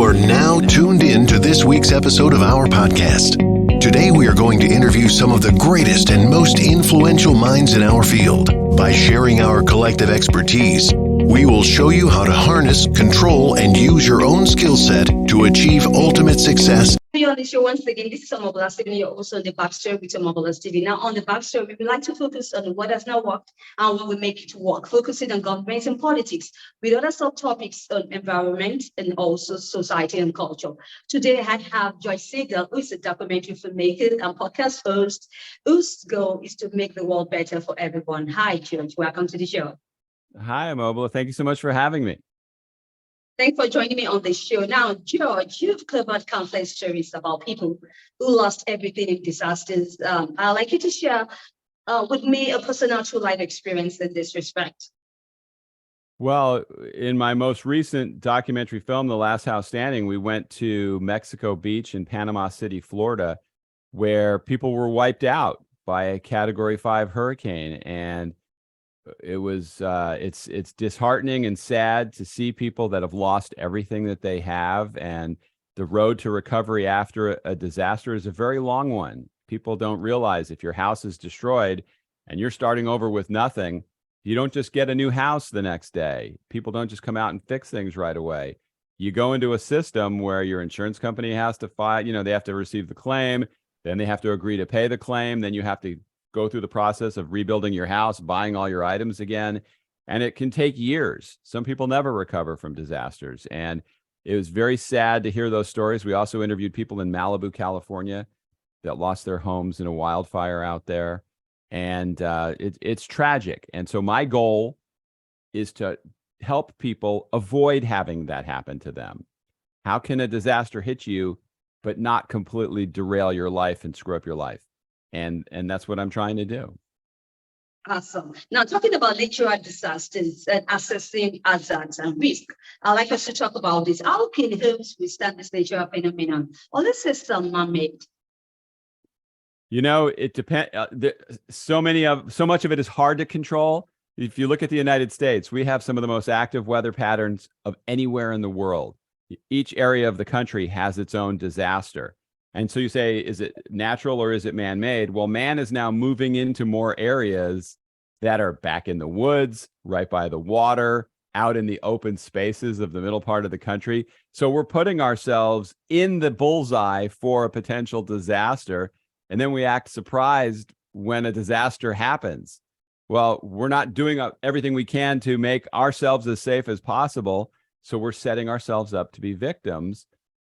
are now tuned in to this week's episode of our podcast. Today, we are going to interview some of the greatest and most influential minds in our field. By sharing our collective expertise, we will show you how to harness, control, and use your own skill set to achieve ultimate success. On the show once again, this is Omobola Stephen. You're also on the Backstory with Omobola Stephen. Now, on the Backstory, we would like to focus on what has not worked and what will make it work, focusing on government and politics, with other subtopics on environment and also society and culture. Today, I have Siegal, who is a documentary filmmaker and podcast host, whose goal is to make the world better for everyone. Hi, George. Welcome to the show. Hi, Omobola. Thank you so much for having me. Thanks for joining me on the show. Now, George, you've covered countless stories about people who lost everything in disasters. I'd like you to share with me a personal true life experience in this respect. Well, in my most recent documentary film, The Last House Standing, we went to Mexico Beach in Panama City, Florida, where people were wiped out by a Category 5 hurricane. And it was it's disheartening and sad to see people that have lost everything that they have, and the road to recovery after a disaster is a very long one. People don't realize if your house is destroyed and you're starting over with nothing, you don't just get a new house the next day. People don't just come out and fix things right away. You go into a system where your insurance company has to file, they have to receive the claim, then they have to agree to pay the claim, then you have to go through the process of rebuilding your house, buying all your items again. And it can take years. Some people never recover from disasters. And it was very sad to hear those stories. We also interviewed people in Malibu, California, that lost their homes in a wildfire out there. And it's tragic. And so my goal is to help people avoid having that happen to them. How can a disaster hit you, but not completely derail your life and screw up your life? And that's what I'm trying to do. Awesome. Now, talking about natural disasters and assessing hazards and risk, I'd like us to talk about this. How can homes withstand this natural phenomenon? Or let's say some man-made. It depends. So much of it is hard to control. If you look at the United States, we have some of the most active weather patterns of anywhere in the world. Each area of the country has its own disaster. And so you say, is it natural or is it man-made? Well, man is now moving into more areas that are back in the woods, right by the water, out in the open spaces of the middle part of the country. So we're putting ourselves in the bullseye for a potential disaster. And then we act surprised when a disaster happens. Well, we're not doing everything we can to make ourselves as safe as possible. So we're setting ourselves up to be victims.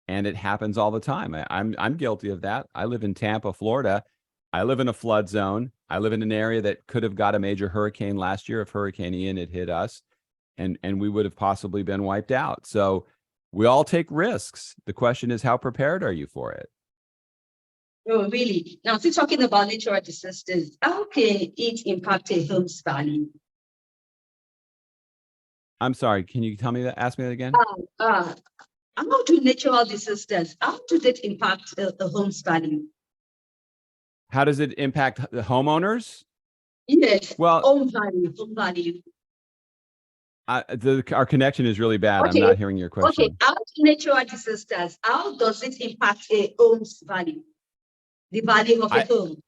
And it happens all the time. I'm guilty of that. I live in Tampa, Florida. I live in a flood zone. I live in an area that could have got a major hurricane last year if Hurricane Ian had hit us, and we would have possibly been wiped out. So we all take risks. The question is, how prepared are you for it? Oh, really? Now, still talking about natural disasters, how can it impact a home's value? I'm sorry. Can you tell me that? Ask me that again. How do natural disasters, how do they impact a home's value? How does it impact the homeowners? Yes, well, home value. Our connection is really bad. Okay. I'm not hearing your question. Okay, how do natural disasters, how does it impact a home's value? The value of a home?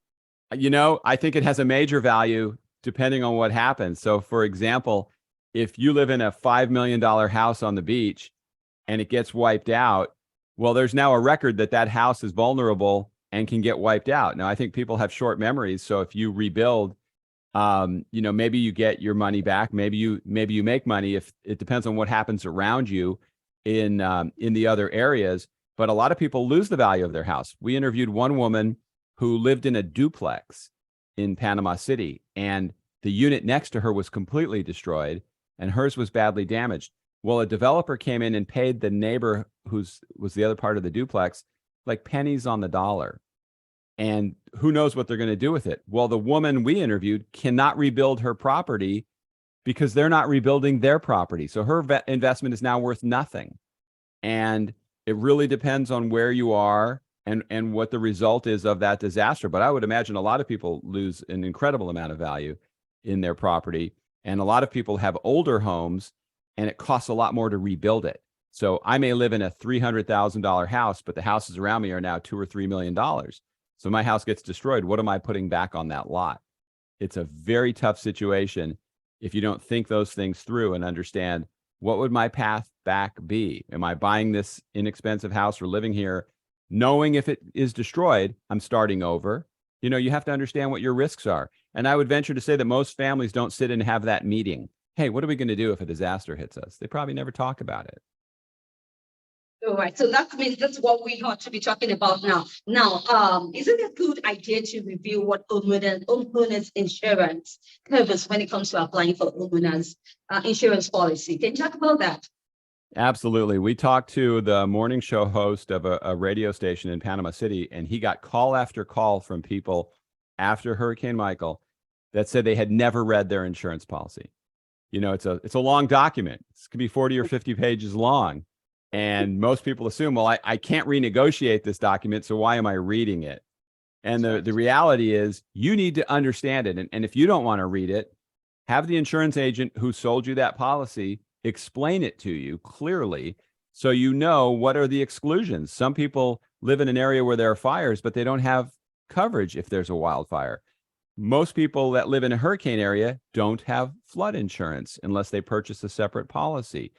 I think it has a major value depending on what happens. So, for example, if you live in a $5 million house on the beach, and it gets wiped out, well, there's now a record that house is vulnerable and can get wiped out. Now, I think people have short memories. So if you rebuild, maybe you get your money back. Maybe you make money. If it depends on what happens around you in the other areas. But a lot of people lose the value of their house. We interviewed one woman who lived in a duplex in Panama City, and the unit next to her was completely destroyed, and hers was badly damaged. Well, a developer came in and paid the neighbor, was the other part of the duplex, like pennies on the dollar. And who knows what they're going to do with it? Well, the woman we interviewed cannot rebuild her property because they're not rebuilding their property. So her investment is now worth nothing. And it really depends on where you are and what the result is of that disaster. But I would imagine a lot of people lose an incredible amount of value in their property. And a lot of people have older homes, and it costs a lot more to rebuild it. So I may live in a $300,000 house, but the houses around me are now $2 or $3 million. So my house gets destroyed. What am I putting back on that lot? It's a very tough situation if you don't think those things through and understand, what would my path back be? Am I buying this inexpensive house or living here, knowing if it is destroyed, I'm starting over? You know, you have to understand what your risks are. And I would venture to say that most families don't sit and have that meeting. Hey, what are we going to do if a disaster hits us? They probably never talk about it. All right, so that means that's what we ought to be talking about now. Now, isn't it a good idea to review what homeowners insurance covers when it comes to applying for homeowners insurance policy? Can you talk about that? Absolutely. We talked to the morning show host of a radio station in Panama City, and he got call after call from people after Hurricane Michael that said they had never read their insurance policy. You know, it's a long document. It could be 40 or 50 pages long. And most people assume, well, I can't renegotiate this document, so why am I reading it? And the reality is you need to understand it. And if you don't want to read it, have the insurance agent who sold you that policy explain it to you clearly so you know what are the exclusions. Some people live in an area where there are fires, but they don't have coverage if there's a wildfire. Most people that live in a hurricane area don't have flood insurance unless they purchase a separate policy.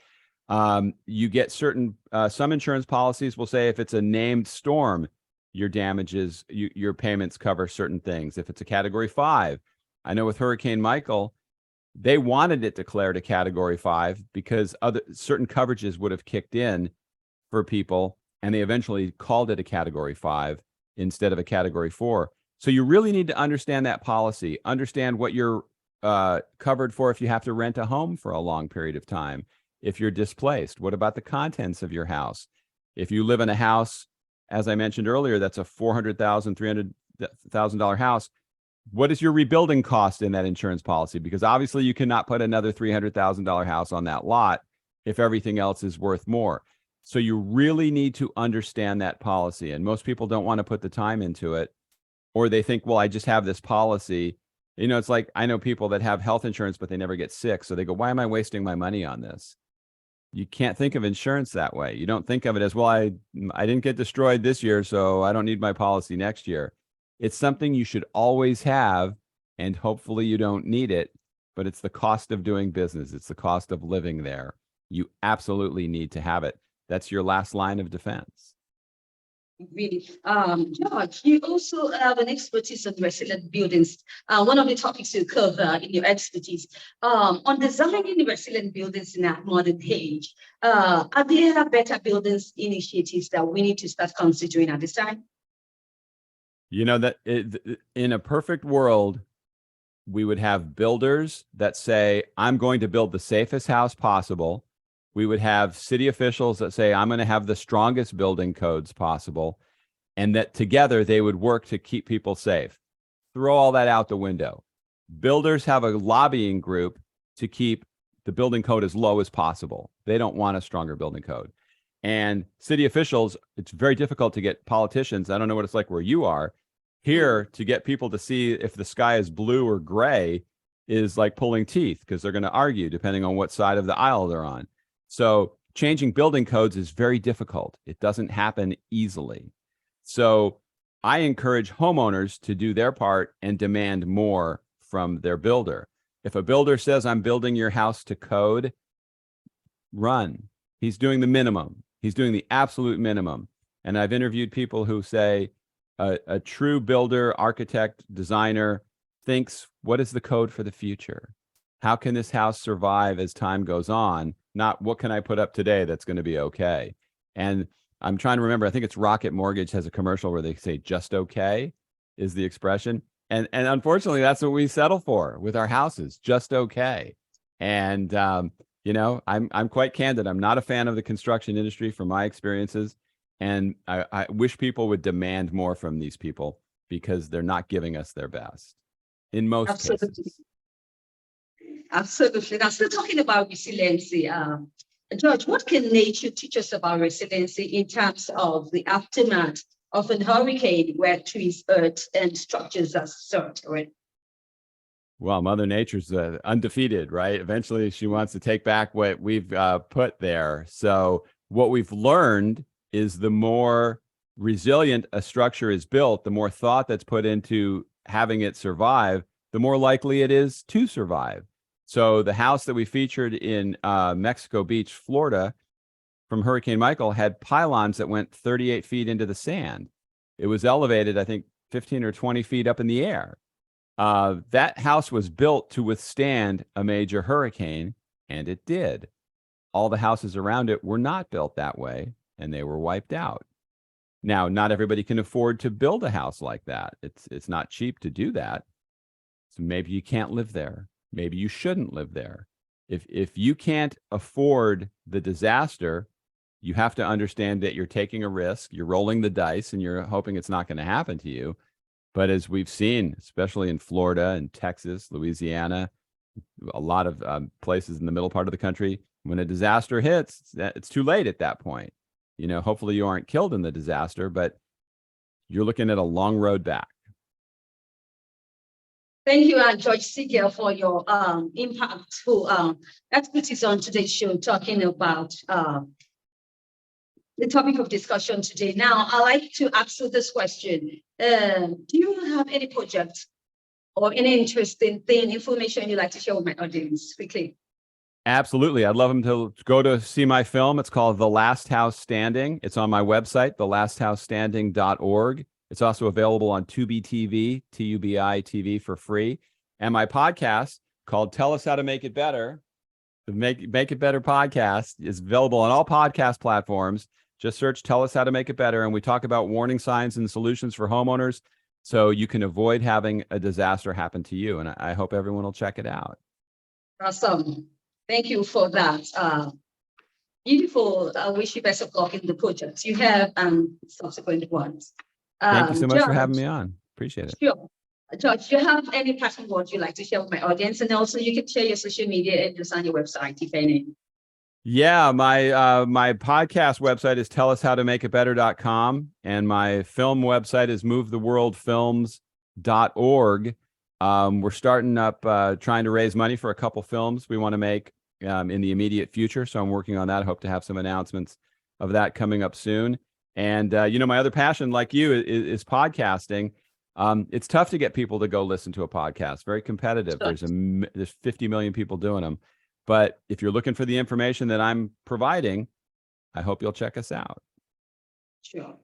You get certain, some insurance policies will say if it's a named storm, your damages, your payments cover certain things. If it's a category 5, I know with Hurricane Michael, they wanted it declared a category 5 because certain coverages would have kicked in for people, and they eventually called it a category 5 instead of a category 4. So you really need to understand that policy, understand what you're covered for if you have to rent a home for a long period of time. If you're displaced, what about the contents of your house? If you live in a house, as I mentioned earlier, that's a $400,000, $300,000 house, what is your rebuilding cost in that insurance policy? Because obviously you cannot put another $300,000 house on that lot if everything else is worth more. So you really need to understand that policy. And most people don't want to put the time into it, or they think, well, I just have this policy. You know, it's like, I know people that have health insurance, but they never get sick. So they go, why am I wasting my money on this? You can't think of insurance that way. You don't think of it as, well, I didn't get destroyed this year, so I don't need my policy next year. It's something you should always have, and hopefully you don't need it, but it's the cost of doing business. It's the cost of living there. You absolutely need to have it. That's your last line of defense. Really. George, you also have an expertise on resilient buildings. One of the topics you cover in your expertise on designing resilient buildings in our modern age. Are there better buildings initiatives that we need to start considering at this time? You know, that in a perfect world, we would have builders that say, I'm going to build the safest house possible. We would have city officials that say, I'm going to have the strongest building codes possible, and that together they would work to keep people safe. Throw all that out the window. Builders have a lobbying group to keep the building code as low as possible. They don't want a stronger building code. And city officials, it's very difficult to get politicians. I don't know what it's like where you are. Here, to get people to see if the sky is blue or gray is like pulling teeth, because they're going to argue depending on what side of the aisle they're on. So changing building codes is very difficult. It doesn't happen easily. So I encourage homeowners to do their part and demand more from their builder. If a builder says, I'm building your house to code, run. He's doing the minimum. He's doing the absolute minimum. And I've interviewed people who say a true builder, architect, designer thinks, what is the code for the future? How can this house survive as time goes on? Not what can I put up today that's going to be okay. And I'm trying to remember, I think it's Rocket Mortgage has a commercial where they say just okay is the expression. And unfortunately, that's what we settle for with our houses, just okay. And, you know, I'm quite candid. I'm not a fan of the construction industry from my experiences. And I wish people would demand more from these people because they're not giving us their best in most cases. Absolutely. Now, still talking about resiliency, George, what can nature teach us about resiliency in terms of the aftermath of a hurricane where trees, earth, and structures are destroyed? Right? Well, Mother Nature's undefeated, right? Eventually, she wants to take back what we've put there. So What we've learned is the more resilient a structure is built, the more thought that's put into having it survive, the more likely it is to survive. So the house that we featured in Mexico Beach, Florida, from Hurricane Michael had pylons that went 38 feet into the sand. It was elevated, I think, 15 or 20 feet up in the air. That house was built to withstand a major hurricane, and it did. All the houses around it were not built that way, and they were wiped out. Now, not everybody can afford to build a house like that. It's not cheap to do that. So maybe you can't live there. Maybe you shouldn't live there. If you can't afford the disaster, you have to understand that you're taking a risk, you're rolling the dice, and you're hoping it's not going to happen to you. But as we've seen, especially in Florida and Texas, Louisiana, a lot of places in the middle part of the country, when a disaster hits, it's too late at that point. You know, hopefully you aren't killed in the disaster, but you're looking at a long road back. Thank you, Judge Siegal, for your impactful expertise on today's show, talking about the topic of discussion today. Now, I'd like to ask you this question. Do you have any project or any interesting information you'd like to share with my audience quickly? Absolutely. I'd love them to go to see my film. It's called The Last House Standing. It's on my website, thelasthousestanding.org. It's also available on Tubi TV, Tubi TV for free. And my podcast called Tell Us How to Make It Better, the Make It Better podcast, is available on all podcast platforms. Just search Tell Us How to Make It Better. And we talk about warning signs and solutions for homeowners so you can avoid having a disaster happen to you. And I hope everyone will check it out. Awesome. Thank you for that. Beautiful. I wish you best of luck in the projects you have and subsequent ones. Thank you so much Judge, for having me on. Appreciate it. Sure. Judge, do you have any passing words you'd like to share with my audience? And also you can share your social media and just on your website, if any. Yeah, my podcast website is tellishowtomakeitbetter.com, and my film website is movetheworldfilms.org. We're starting up trying to raise money for a couple films we want to make in the immediate future. So I'm working on that. I hope to have some announcements of that coming up soon. And, my other passion, like you, is podcasting. It's tough to get people to go listen to a podcast. Very competitive. Sure. There's 50 million people doing them. But if you're looking for the information that I'm providing, I hope you'll check us out. Sure.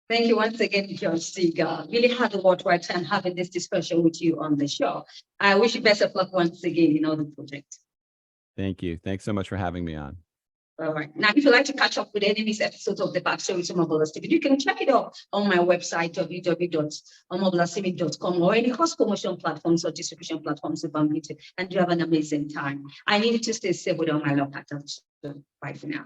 Thank you once again, Judge Siegal. Really had a worthwhile time having this discussion with you on the show. I wish you best of luck once again in all the projects. Thank you. Thanks so much for having me on. All right. Now, if you'd like to catch up with any of these episodes of the Backstory with Omobola Stephen, you can check it out on my website, www.omobolastephen.com, or any cross promotion platforms or distribution platforms if I'm meeting, and you have an amazing time. I need you to stay safe with all my love. Bye for now.